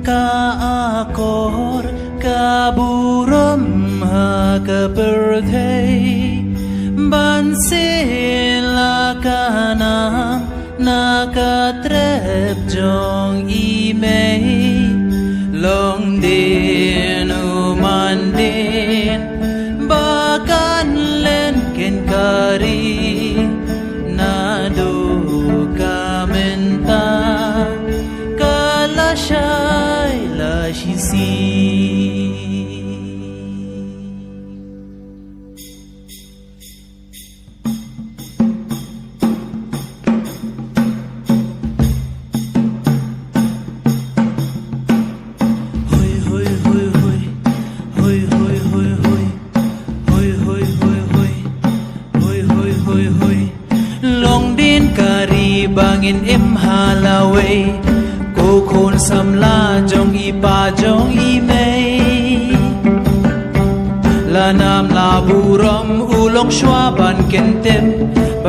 ka akor kaburam ha kaperthei bansela kanam nakatrep jong imei long din umandin bakan len ken kari nado kamenta kalashai lashisi bangin em halaway cô khôn sam la jong i pa jong i mei la nam la buram ulong shwa ban ken tem